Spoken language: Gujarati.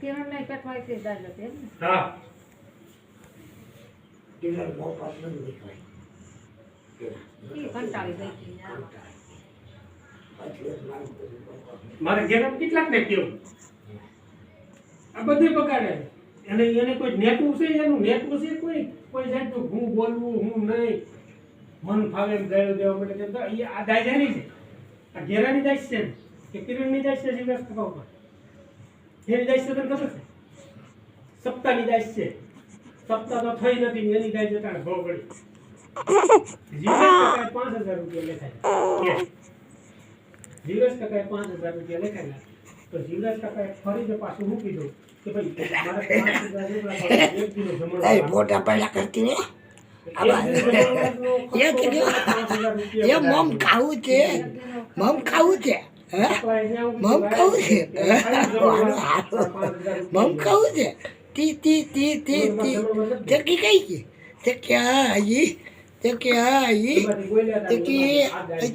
કિરણ ને કટવાય છે દાલ એમ ને હા કિરણ બહુ પસંદ નીકળે ઈ કંટાળી ગઈ મારે ઘેર કેટલાક ને કેવું આ બધે બગાડે એને કોઈ નેટવું છે એનું નેટવું છે કોઈ જાતનું હું બોલવું હું નહીં મન ફાવે એમ ગાળો દેવા માટે કેમ તો આ દાયજાની છે આ ઘેરાની દાય છે કે કિરણની દાય છે જીવરાજ કાકા ઉપર એની દાય છે તને ખબર છે સપ્તાહની દાય છે સપ્તાહ તો થઈ નથી એની દાય જતા ભાવ પડી જીવરાજ કાકાએ 5000 રૂપિયા લેખાય જીવરાજ કાકાએ 5000 રૂપિયા લેખાયેલા તો જીવરાજ કાકાએ ફરી પાછું મૂકી દઉં કે ભાઈ મારે 5000 રૂપિયા એક કિલો જમણવાર એ મોટા પેલા કરતી ને એ મમ ખાવું છે મમ ખાવું છે મમ ખાવું છે મમ ખાવું છે તી તી તી તી તી ચકી કઈ છે તે ક્યાં આવી તે ક્યાં આવી તે કે